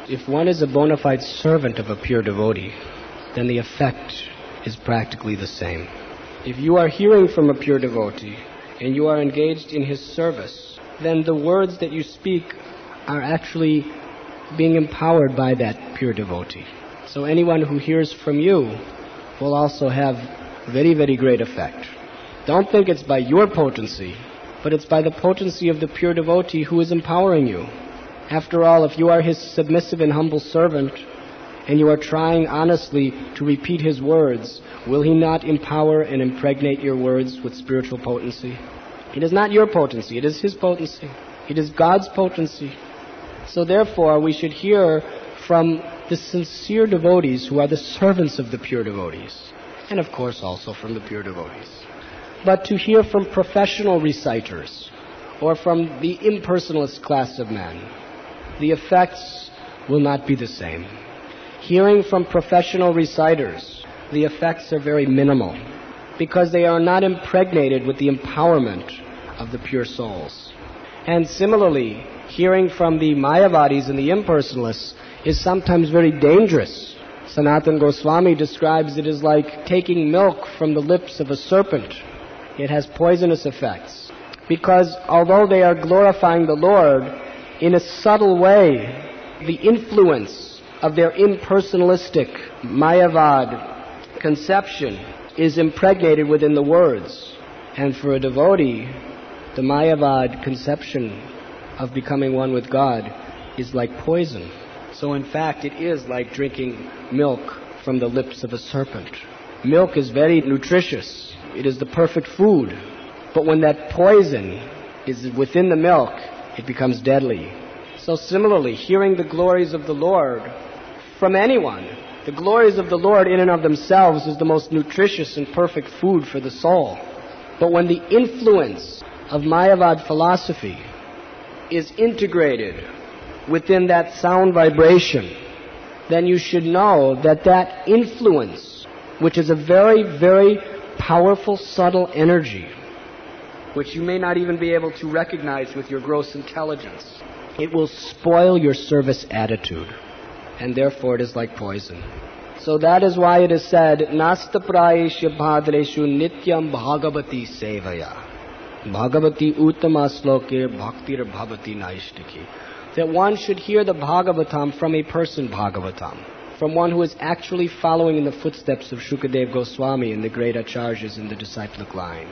If one is a bona fide servant of a pure devotee, then the effect is practically the same. If you are hearing from a pure devotee and you are engaged in his service, then the words that you speak are actually being empowered by that pure devotee. So anyone who hears from you will also have very, very great effect. Don't think it's by your potency, but it's by the potency of the pure devotee who is empowering you. After all, if you are his submissive and humble servant, and you are trying honestly to repeat his words, will he not empower and impregnate your words with spiritual potency? It is not your potency, it is his potency. It is God's potency. So therefore, we should hear from the sincere devotees who are the servants of the pure devotees, and of course also from the pure devotees. But to hear from professional reciters, or from the impersonalist class of men, the effects will not be the same. Hearing from professional reciters, the effects are very minimal, because they are not impregnated with the empowerment of the pure souls. And similarly, hearing from the Mayavadis and the impersonalists is sometimes very dangerous. Sanatana Goswami describes it as like taking milk from the lips of a serpent. It has poisonous effects, because although they are glorifying the Lord, in a subtle way, the influence of their impersonalistic Mayavad conception is impregnated within the words. And for a devotee, the Mayavad conception of becoming one with God is like poison. So in fact, it is like drinking milk from the lips of a serpent. Milk is very nutritious. It is the perfect food. But when that poison is within the milk, it becomes deadly. So similarly, hearing the glories of the Lord from anyone, the glories of the Lord in and of themselves is the most nutritious and perfect food for the soul. But when the influence of Mayavad philosophy is integrated within that sound vibration, then you should know that that influence, which is a very, very powerful, subtle energy, which you may not even be able to recognize with your gross intelligence, it will spoil your service attitude, and therefore it is like poison. So that is why it is said, Nasta prayesha bhadreshu nityam bhagavati sevaya. Bhagavati uttama sloke bhaktir bhavati naishtiki. That one should hear the Bhagavatam from a person Bhagavatam, from one who is actually following in the footsteps of Shukadev Goswami and the great Acharyas in the disciplic line.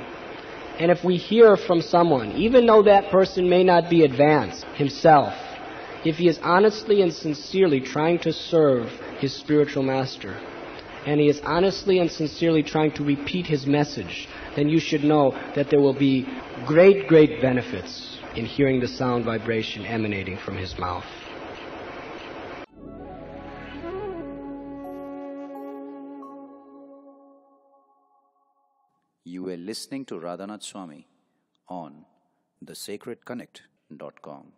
And if we hear from someone, even though that person may not be advanced himself, if he is honestly and sincerely trying to serve his spiritual master, and he is honestly and sincerely trying to repeat his message, then you should know that there will be great, great benefits in hearing the sound vibration emanating from his mouth. You were listening to Radhanath Swami on thesacredconnect.com.